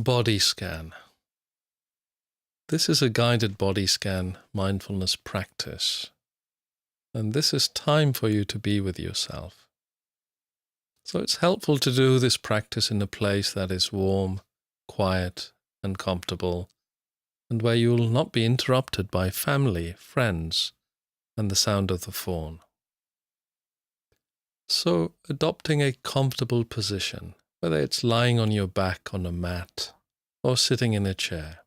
Body scan. This is a guided body scan mindfulness practice, and this is time for you to be with yourself. So it's helpful to do this practice in a place that is warm, quiet, and comfortable, and where you will not be interrupted by family, friends, and the sound of the phone. So adopting a comfortable position, whether it's lying on your back on a mat or sitting in a chair.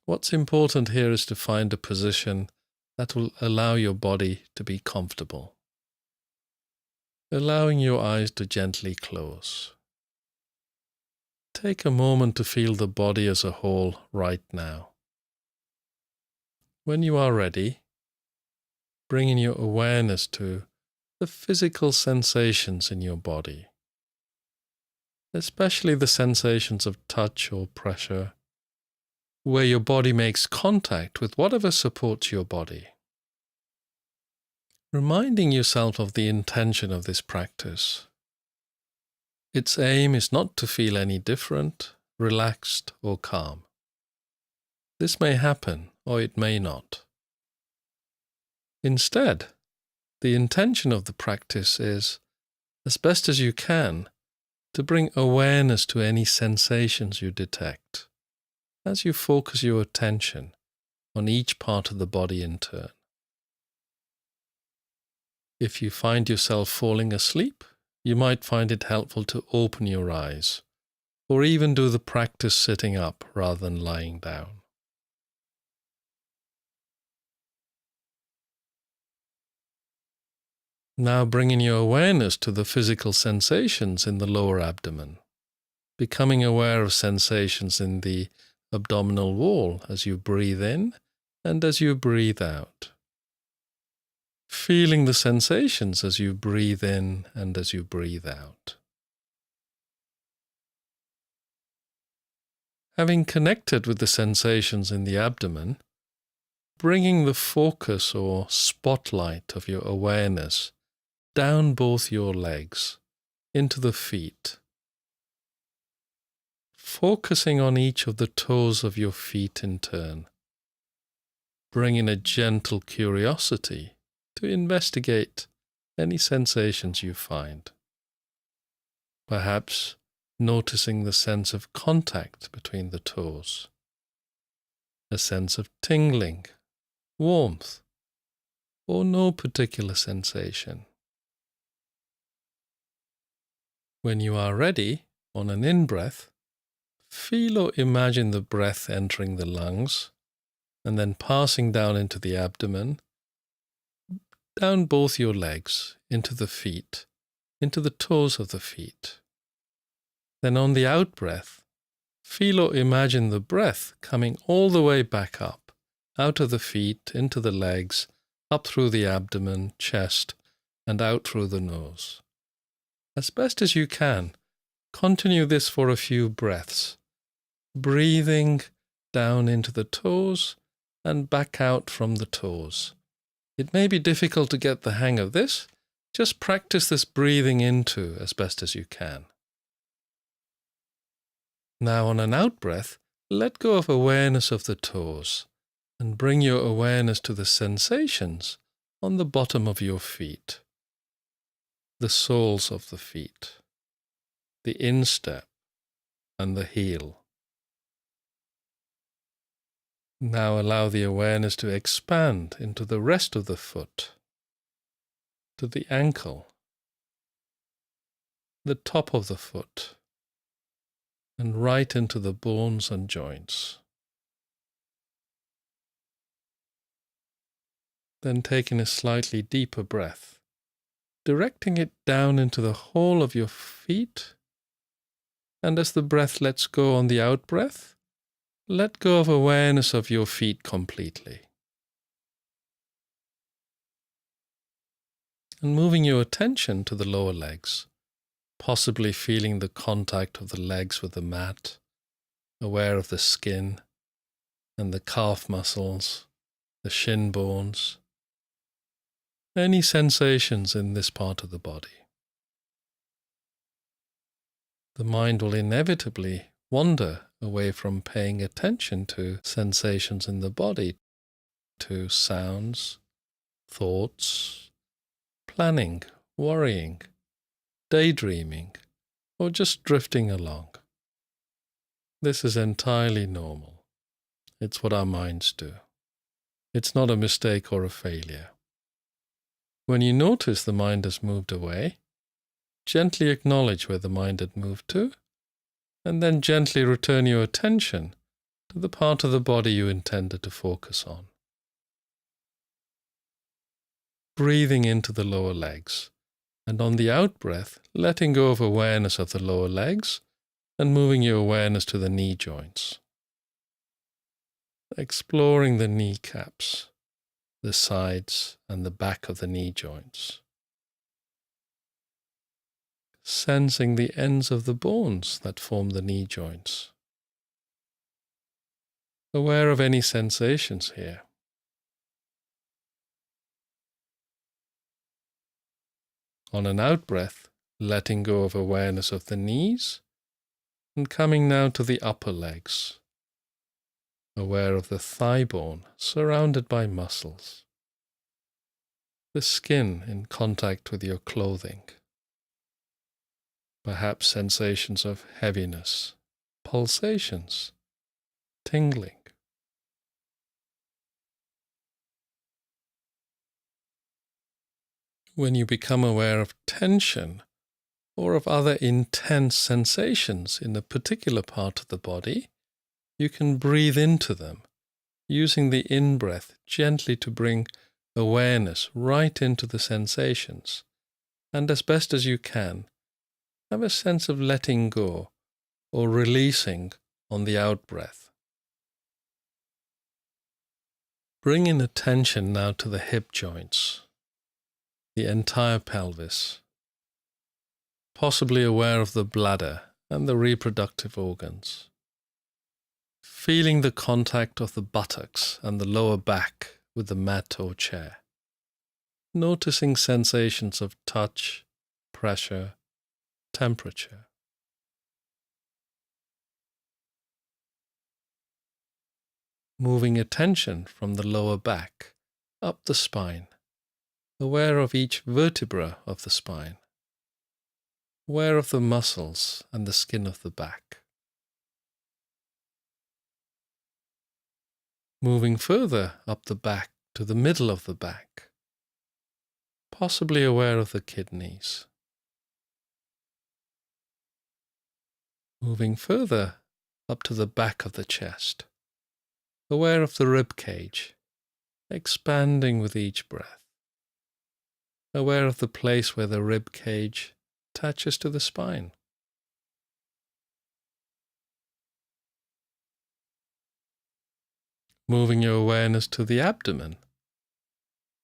What's important here is to find a position that will allow your body to be comfortable. Allowing your eyes to gently close. Take a moment to feel the body as a whole right now. When you are ready, bringing your awareness to the physical sensations in your body, especially the sensations of touch or pressure, where your body makes contact with whatever supports your body. Reminding yourself of the intention of this practice. Its aim is not to feel any different, relaxed, or calm. This may happen, or it may not. Instead, the intention of the practice is, as best as you can, to bring awareness to any sensations you detect, as you focus your attention on each part of the body in turn. If you find yourself falling asleep, you might find it helpful to open your eyes, or even do the practice sitting up rather than lying down. Now bringing your awareness to the physical sensations in the lower abdomen, becoming aware of sensations in the abdominal wall as you breathe in and as you breathe out. Feeling the sensations as you breathe in and as you breathe out. Having connected with the sensations in the abdomen, bringing the focus or spotlight of your awareness down both your legs, into the feet. Focusing on each of the toes of your feet in turn. Bringing a gentle curiosity to investigate any sensations you find. Perhaps noticing the sense of contact between the toes. A sense of tingling, warmth, or no particular sensation. When you are ready, on an in-breath, feel or imagine the breath entering the lungs and then passing down into the abdomen, down both your legs, into the feet, into the toes of the feet. Then on the out-breath, feel or imagine the breath coming all the way back up, out of the feet, into the legs, up through the abdomen, chest, and out through the nose. As best as you can, continue this for a few breaths, breathing down into the toes and back out from the toes. It may be difficult to get the hang of this. Just practice this breathing into as best as you can. Now on an out-breath, let go of awareness of the toes and bring your awareness to the sensations on the bottom of your feet. The soles of the feet, the instep, and the heel. Now allow the awareness to expand into the rest of the foot, to the ankle, the top of the foot, and right into the bones and joints. Then taking a slightly deeper breath, directing it down into the whole of your feet, and as the breath lets go on the out-breath, let go of awareness of your feet completely. And moving your attention to the lower legs, possibly feeling the contact of the legs with the mat, aware of the skin and the calf muscles, the shin bones, any sensations in this part of the body. The mind will inevitably wander away from paying attention to sensations in the body, to sounds, thoughts, planning, worrying, daydreaming, or just drifting along. This is entirely normal. It's what our minds do. It's not a mistake or a failure. When you notice the mind has moved away, gently acknowledge where the mind had moved to, and then gently return your attention to the part of the body you intended to focus on. Breathing into the lower legs, and on the out-breath, letting go of awareness of the lower legs and moving your awareness to the knee joints. Exploring the kneecaps, the sides and the back of the knee joints. Sensing the ends of the bones that form the knee joints. Aware of any sensations here. On an out-breath, letting go of awareness of the knees and coming now to the upper legs. Aware of the thigh bone surrounded by muscles. The skin in contact with your clothing. Perhaps sensations of heaviness, pulsations, tingling. When you become aware of tension or of other intense sensations in a particular part of the body, you can breathe into them, using the in-breath gently to bring awareness right into the sensations, and as best as you can, have a sense of letting go or releasing on the out-breath. Bring in attention now to the hip joints, the entire pelvis, possibly aware of the bladder and the reproductive organs. Feeling the contact of the buttocks and the lower back with the mat or chair. Noticing sensations of touch, pressure, temperature. Moving attention from the lower back up the spine, aware of each vertebra of the spine, aware of the muscles and the skin of the back. Moving further up the back to the middle of the back, possibly aware of the kidneys. Moving further up to the back of the chest, aware of the rib cage, expanding with each breath. Aware of the place where the rib cage attaches to the spine. Moving your awareness to the abdomen,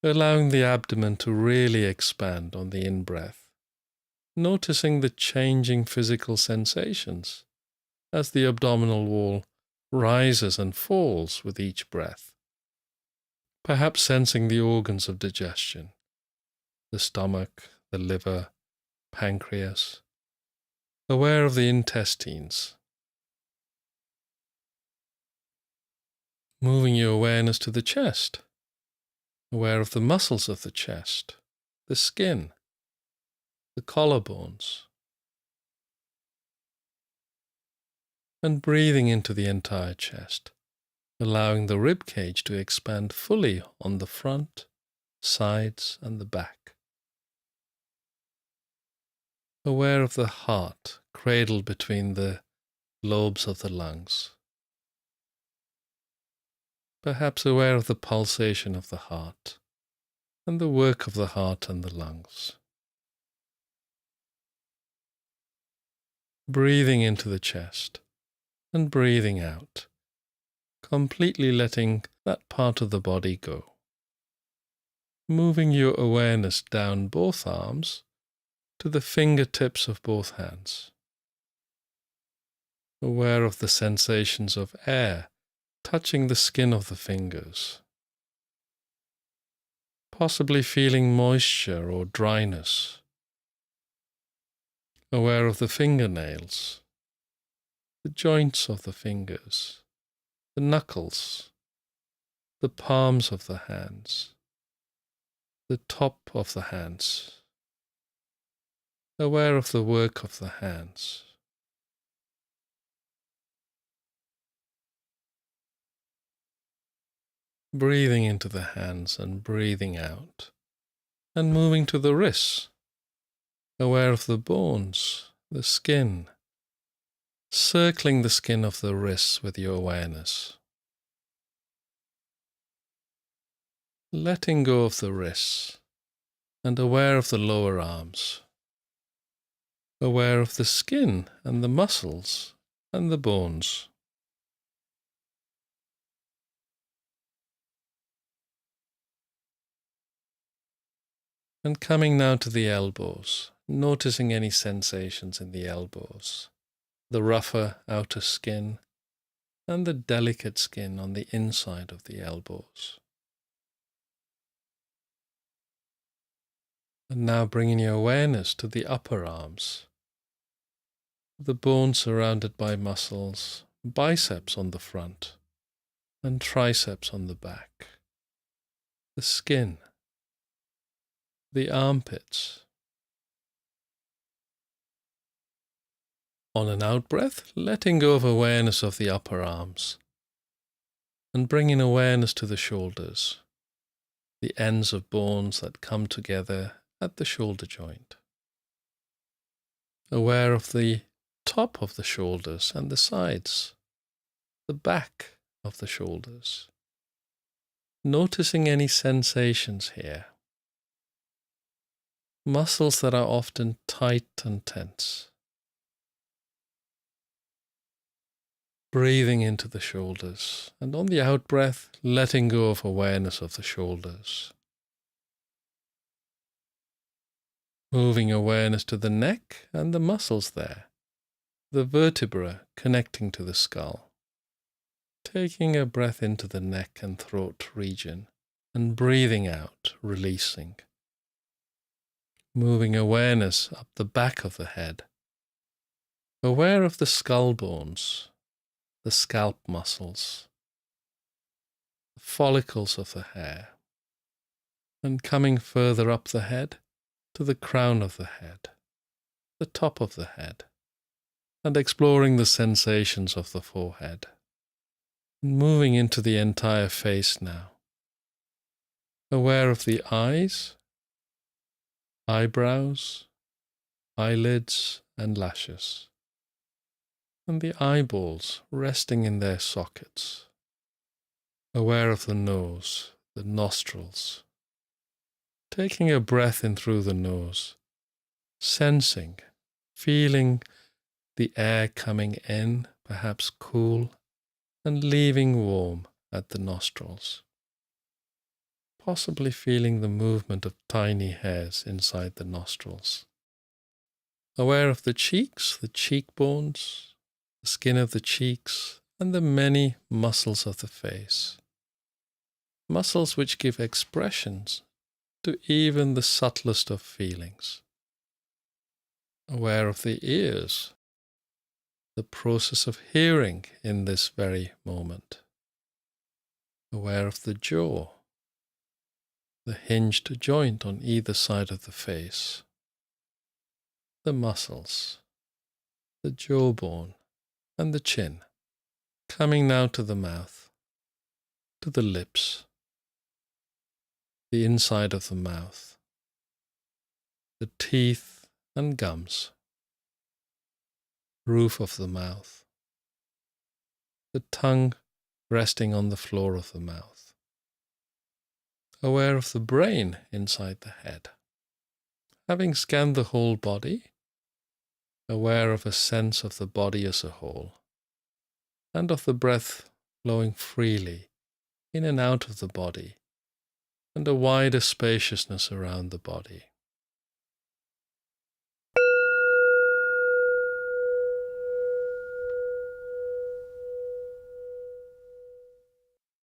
allowing the abdomen to really expand on the in-breath, noticing the changing physical sensations as the abdominal wall rises and falls with each breath, perhaps sensing the organs of digestion, the stomach, the liver, pancreas, aware of the intestines. Moving your awareness to the chest, aware of the muscles of the chest, the skin, the collarbones, and breathing into the entire chest, allowing the rib cage to expand fully on the front, sides, and the back. Aware of the heart cradled between the lobes of the lungs. Perhaps aware of the pulsation of the heart and the work of the heart and the lungs. Breathing into the chest and breathing out, completely letting that part of the body go. Moving your awareness down both arms to the fingertips of both hands. Aware of the sensations of air touching the skin of the fingers. Possibly feeling moisture or dryness. Aware of the fingernails. the joints of the fingers, the knuckles, the palms of the hands, the top of the hands, aware of the work of the hands. Breathing into the hands and breathing out, and moving to the wrists, aware of the bones, the skin, circling the skin of the wrists with your awareness. Letting go of the wrists and aware of the lower arms, aware of the skin and the muscles and the bones. And coming now to the elbows, noticing any sensations in the elbows, the rougher outer skin and the delicate skin on the inside of the elbows. And now bringing your awareness to the upper arms, the bones surrounded by muscles, biceps on the front and triceps on the back, the skin, the armpits. On an out-breath, letting go of awareness of the upper arms and bringing awareness to the shoulders, the ends of bones that come together at the shoulder joint. Aware of the top of the shoulders and the sides, the back of the shoulders. Noticing any sensations here. Muscles that are often tight and tense. Breathing into the shoulders, and on the out-breath, letting go of awareness of the shoulders. Moving awareness to the neck and the muscles there, the vertebra connecting to the skull. Taking a breath into the neck and throat region, and breathing out, releasing. Moving awareness up the back of the head. Aware of the skull bones, the scalp muscles, the follicles of the hair, and coming further up the head to the crown of the head, the top of the head, and exploring the sensations of the forehead. Moving into the entire face now. Aware of the eyes, eyebrows, eyelids, and lashes, and the eyeballs resting in their sockets. Aware of the nose, the nostrils. Taking a breath in through the nose, sensing, feeling the air coming in, perhaps cool, and leaving warm at the nostrils. Possibly feeling the movement of tiny hairs inside the nostrils. Aware of the cheeks, the cheekbones, the skin of the cheeks, and the many muscles of the face. Muscles which give expressions to even the subtlest of feelings. Aware of the ears, the process of hearing in this very moment. Aware of the jaw, the hinged joint on either side of the face. The muscles, the jawbone, and the chin. Coming now to the mouth, to the lips, the inside of the mouth, the teeth and gums, roof of the mouth, the tongue resting on the floor of the mouth. Aware of the brain inside the head. Having scanned the whole body, aware of a sense of the body as a whole, and of the breath flowing freely in and out of the body, and a wider spaciousness around the body.